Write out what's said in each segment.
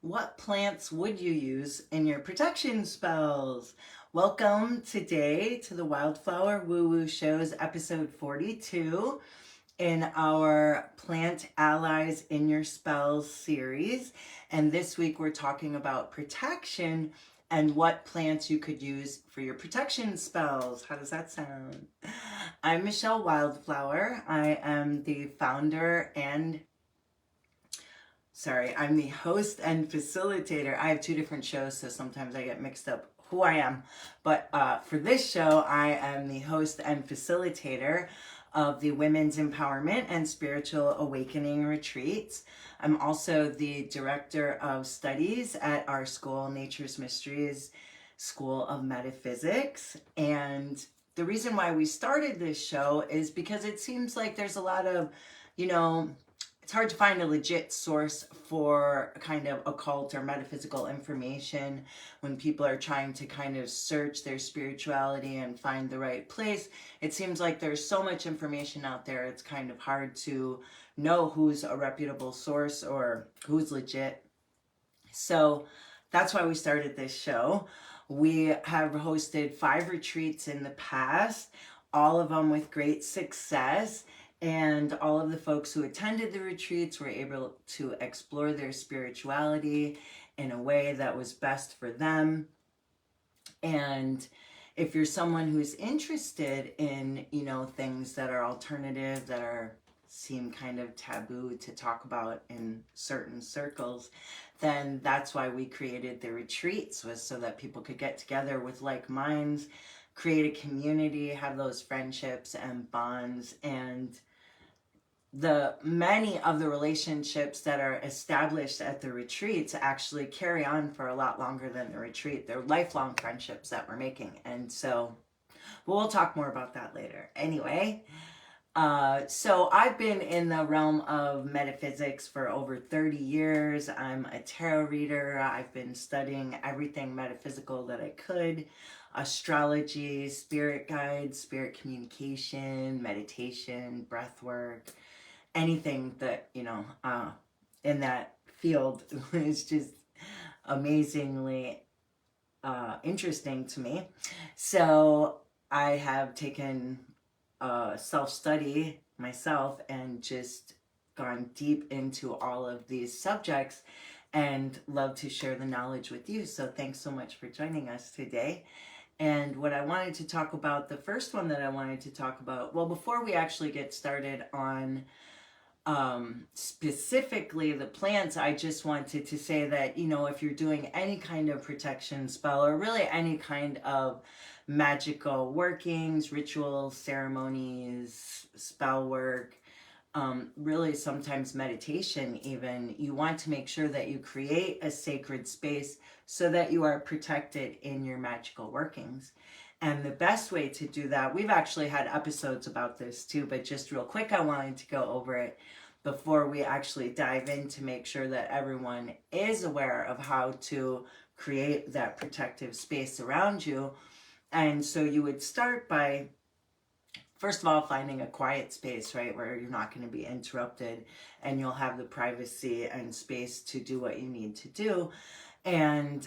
What plants would you use in your protection spells? Welcome today to the Wildflower Woo Woo Show's episode 42 in our Plant Allies in Your Spells series. And this week we're talking about protection and what plants you could use for your protection spells. How does that sound? I'm Michelle Wildflower. I am the founder and I'm the host and facilitator. I have two different shows, so sometimes I get mixed up who I am. But for this show, I am the host and facilitator of the Women's Empowerment and Spiritual Awakening Retreats. I'm also the director of studies at our school, Nature's Mysteries School of Metaphysics. And the reason why we started this show is because it seems like there's a lot of, you know, it's hard to find a legit source for kind of occult or metaphysical information when people are trying to kind of search their spirituality and find the right place. It seems like there's so much information out there, it's kind of hard to know who's a reputable source or who's legit. So that's why we started this show. We have hosted 5 retreats in the past, all of them with great success. And all of the folks who attended the retreats were able to explore their spirituality in a way that was best for them. And if you're someone who's interested in, things that are alternative, that seem kind of taboo to talk about in certain circles, then that's why we created the retreats, was so that people could get together with like minds, create a community, have those friendships and bonds. And the many of the relationships that are established at the retreats actually carry on for a lot longer than the retreat. They're lifelong friendships that we're making. And so we'll talk more about that later. Anyway, so I've been in the realm of metaphysics for over 30 years. I'm a tarot reader. I've been studying everything metaphysical that I could. Astrology, spirit guides, spirit communication, meditation, breath work, anything that, in that field is just amazingly interesting to me. So I have taken self-study myself and just gone deep into all of these subjects and love to share the knowledge with you. So thanks so much for joining us today. And what I wanted to talk about, the first one that I wanted to talk about, well, before we actually get started on specifically the plants, I just wanted to say that, if you're doing any kind of protection spell or really any kind of magical workings, rituals, ceremonies, spell work, really sometimes meditation even, you want to make sure that you create a sacred space so that you are protected in your magical workings. And the best way to do that, we've actually had episodes about this too, but just real quick, I wanted to go over it before we actually dive in to make sure that everyone is aware of how to create that protective space around you. And so you would start by, first of all, finding a quiet space, right, where you're not going to be interrupted and you'll have the privacy and space to do what you need to do. And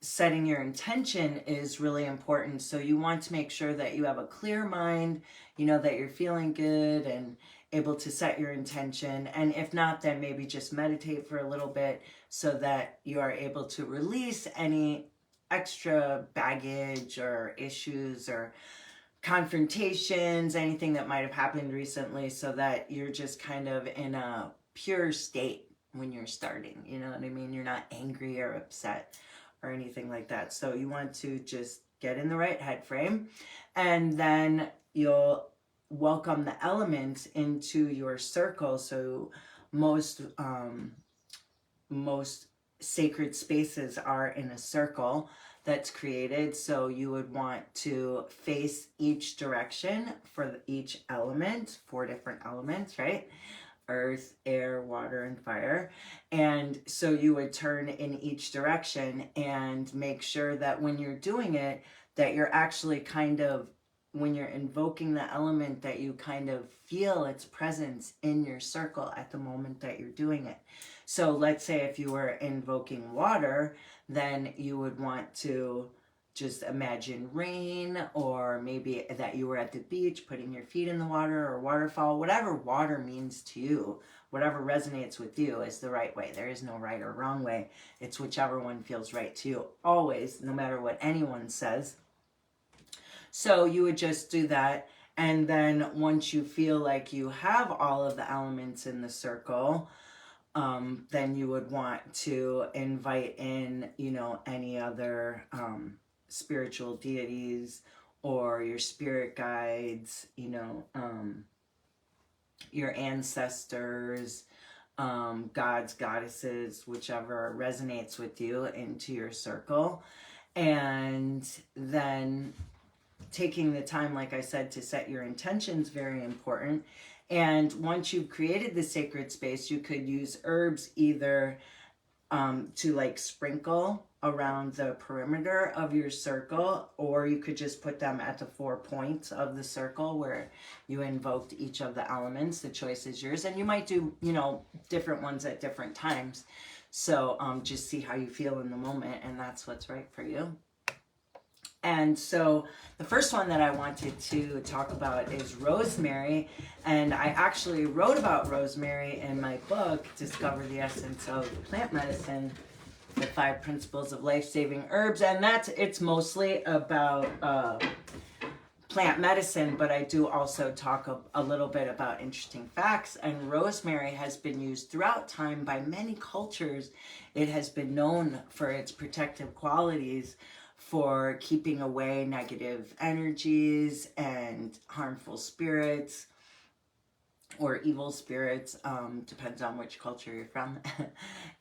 setting your intention is really important. So you want to make sure that you have a clear mind, that you're feeling good and able to set your intention. And if not, then maybe just meditate for a little bit so that you are able to release any extra baggage or issues or confrontations, anything that might have happened recently, so that you're just kind of in a pure state when you're starting. You know what I mean? You're not angry or upset or anything like that. So you want to just get in the right head frame, and then you'll welcome the elements into your circle. So most sacred spaces are in a circle that's created. So you would want to face each direction for each element, 4 different elements, right? Earth, air, water, and fire. And so you would turn in each direction and make sure that when you're doing it, that you're actually kind of when you're invoking the element, that you kind of feel its presence in your circle at the moment that you're doing it. So let's say if you were invoking water, then you would want to just imagine rain, or maybe that you were at the beach putting your feet in the water, or waterfall, whatever water means to you, whatever resonates with you is the right way. There is no right or wrong way. It's whichever one feels right to you, always, no matter what anyone says. So you would just do that. And then once you feel like you have all of the elements in the circle, then you would want to invite in, any other spiritual deities or your spirit guides, your ancestors, gods, goddesses, whichever resonates with you, into your circle. And then taking the time, like I said, to set your intentions, very important. And once you've created the sacred space, you could use herbs either to like sprinkle around the perimeter of your circle, or you could just put them at the 4 points of the circle where you invoked each of the elements. The choice is yours, and you might do, different ones at different times. So just see how you feel in the moment, and that's what's right for you. And so the first one that I wanted to talk about is rosemary. And I actually wrote about rosemary in my book, Discover the Essence of Plant Medicine, the 5 Principles of Life-Saving Herbs. And it's mostly about plant medicine, but I do also talk a little bit about interesting facts. And rosemary has been used throughout time by many cultures. It has been known for its protective qualities, for keeping away negative energies and harmful spirits or evil spirits, depends on which culture you're from.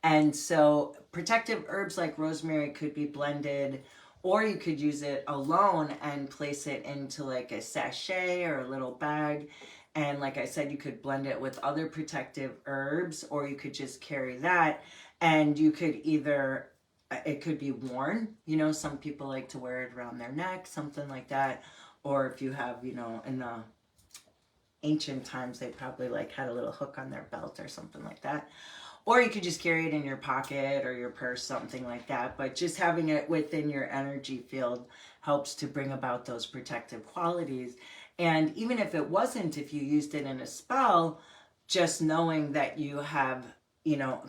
And so protective herbs like rosemary could be blended, or you could use it alone and place it into like a sachet or a little bag. And like I said, you could blend it with other protective herbs, or you could just carry that. And you could either, it could be worn, some people like to wear it around their neck, something like that. Or if you have, in the ancient times, they probably had a little hook on their belt or something like that. Or you could just carry it in your pocket or your purse, something like that. But just having it within your energy field helps to bring about those protective qualities. And even if it wasn't, if you used it in a spell, just knowing that you have,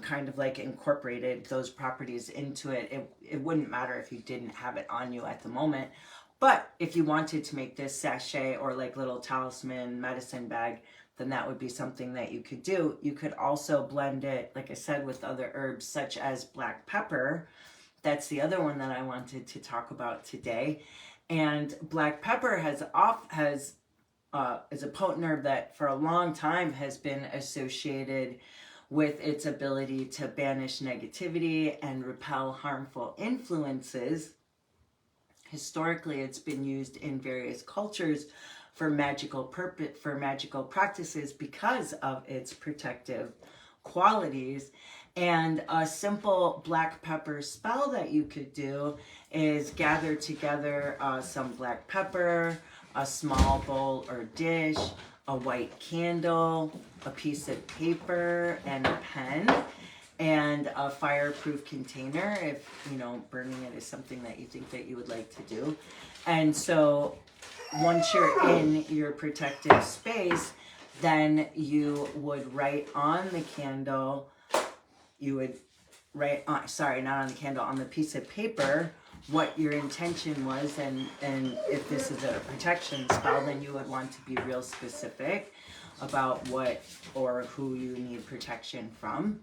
kind of like incorporated those properties into it, it wouldn't matter if you didn't have it on you at the moment. But if you wanted to make this sachet or like little talisman medicine bag, then that would be something that you could do. You could also blend it, like I said, with other herbs such as black pepper. That's the other one that I wanted to talk about today. And black pepper is a potent herb that for a long time has been associated with its ability to banish negativity and repel harmful influences. Historically, it's been used in various cultures for magical practices because of its protective qualities. And a simple black pepper spell that you could do is gather together some black pepper, a small bowl or dish, a white candle, a piece of paper, and a pen, and a fireproof container if, burning it is something that you think that you would like to do. And so once you're in your protective space, then you would write on the candle, on the piece of paper, what your intention was, and if this is a protection spell, then you would want to be real specific about what or who you need protection from.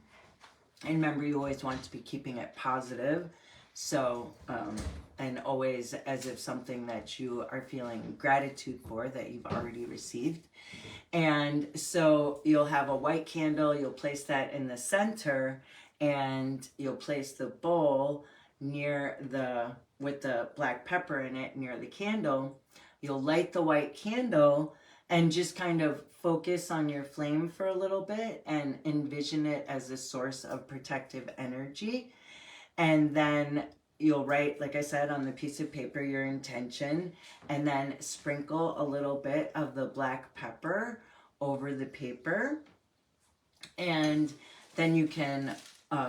And remember, you always want to be keeping it positive. So, and always as if something that you are feeling gratitude for that you've already received. And so you'll have a white candle, you'll place that in the center, and you'll place the bowl with the black pepper in it near the candle. You'll light the white candle and just kind of focus on your flame for a little bit and envision it as a source of protective energy. And then you'll write, like I said, on the piece of paper your intention, and then sprinkle a little bit of the black pepper over the paper. And then you can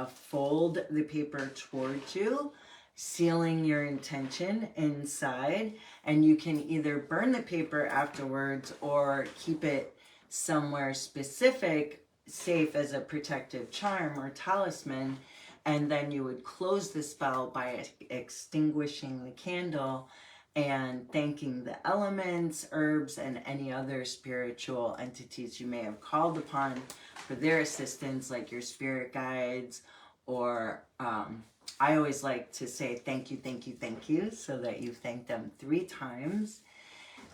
fold the paper towards you, sealing your intention inside. And you can either burn the paper afterwards or keep it somewhere specific, safe as a protective charm or talisman. And then you would close the spell by extinguishing the candle and thanking the elements, herbs, and any other spiritual entities you may have called upon for their assistance, like your spirit guides, or I always like to say thank you, thank you, thank you, so that you thank them 3 times.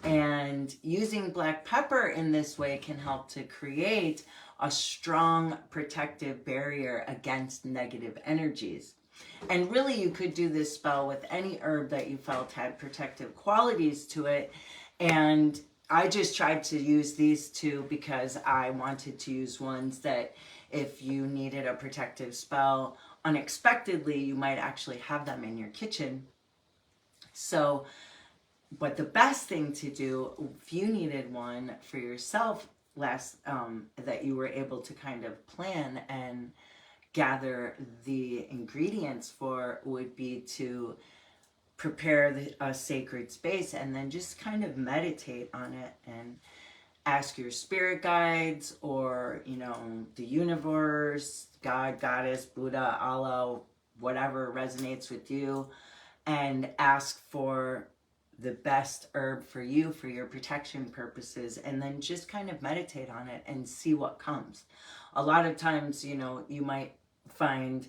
And using black pepper in this way can help to create a strong protective barrier against negative energies. And really, you could do this spell with any herb that you felt had protective qualities to it. And I just tried to use these 2 because I wanted to use ones that if you needed a protective spell unexpectedly, you might actually have them in your kitchen. So, but the best thing to do, if you needed one for yourself that you were able to kind of plan and gather the ingredients for, would be to prepare a sacred space and then just kind of meditate on it and ask your spirit guides, or the universe, God, Goddess, Buddha, Allah, whatever resonates with you, and ask for the best herb for you for your protection purposes, and then just kind of meditate on it and see what comes. A lot of times, you might find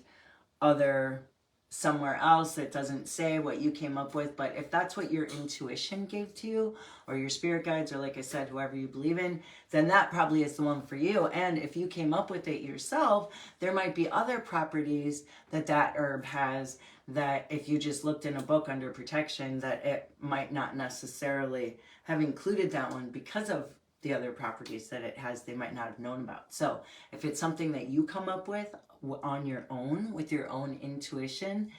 somewhere else that doesn't say what you came up with, but if that's what your intuition gave to you, or your spirit guides, or like I said, whoever you believe in, then that probably is the one for you. And if you came up with it yourself, there might be other properties that herb has that if you just looked in a book under protection, that it might not necessarily have included that one because of the other properties that it has, they might not have known about. So if it's something that you come up with on your own, with your own intuition,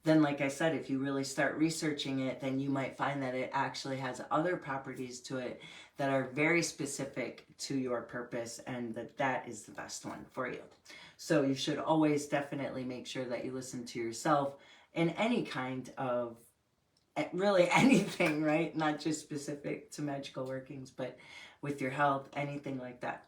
then like I said, if you really start researching it, then you might find that it actually has other properties to it that are very specific to your purpose, and that is the best one for you. So you should always definitely make sure that you listen to yourself in any kind of, really anything, right? Not just specific to magical workings, but with your health, anything like that.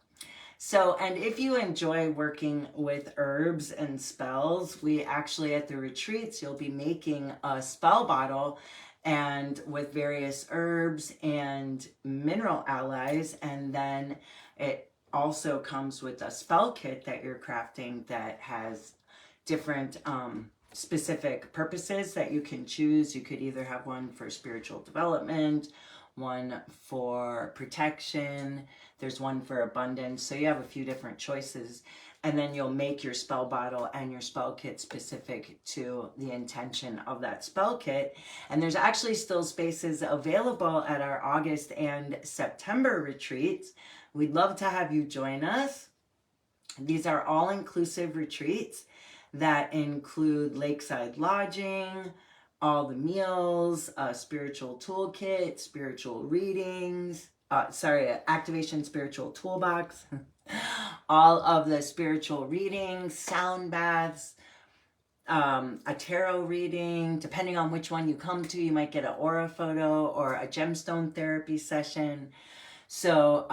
So, and if you enjoy working with herbs and spells, we actually at the retreats, you'll be making a spell bottle and with various herbs and mineral allies. And then it also comes with a spell kit that you're crafting that has different specific purposes that you can choose. You could either have one for spiritual development, one for protection, there's one for abundance. So you have a few different choices. And then you'll make your spell bottle and your spell kit specific to the intention of that spell kit. And there's actually still spaces available at our August and September retreats. We'd love to have you join us. These are all-inclusive retreats that include lakeside lodging, all the meals, spiritual toolkit, spiritual readings, activation spiritual toolbox, all of the spiritual readings, sound baths, a tarot reading. Depending on which one you come to, you might get an aura photo or a gemstone therapy session. So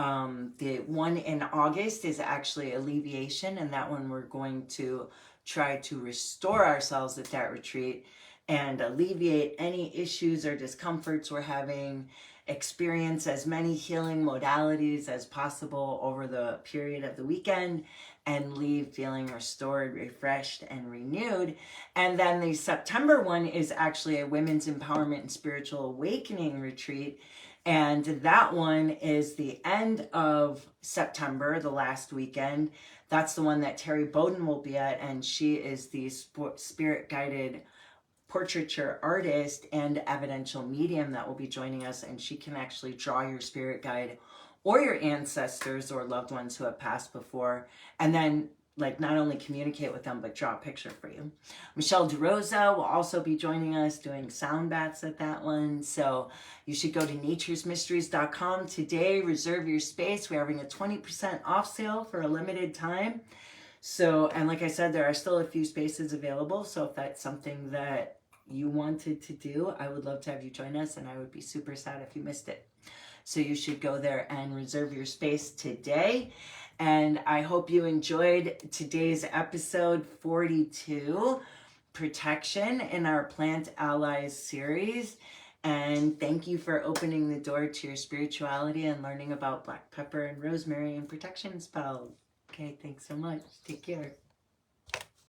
the one in August is actually alleviation, and that one we're going to try to restore ourselves at that retreat and alleviate any issues or discomforts we're having, experience as many healing modalities as possible over the period of the weekend, and leave feeling restored, refreshed, and renewed. And then the September one is actually a women's empowerment and spiritual awakening retreat. And that one is the end of September, the last weekend. That's the one that Terry Bowden will be at, and she is the spirit-guided portraiture artist and evidential medium that will be joining us, and she can actually draw your spirit guide or your ancestors or loved ones who have passed before, and then like not only communicate with them, but draw a picture for you. Michelle DeRosa will also be joining us doing sound baths at that one. So you should go to naturesmysteries.com today, reserve your space. We're having a 20% off sale for a limited time. So, and like I said, there are still a few spaces available. So if that's something that you wanted to do, I would love to have you join us, and I would be super sad if you missed it. So you should go there and reserve your space today. And I hope you enjoyed today's episode 42, Protection, in our Plant Allies series. And thank you for opening the door to your spirituality and learning about black pepper and rosemary and protection spells. Okay, thanks so much. Take care.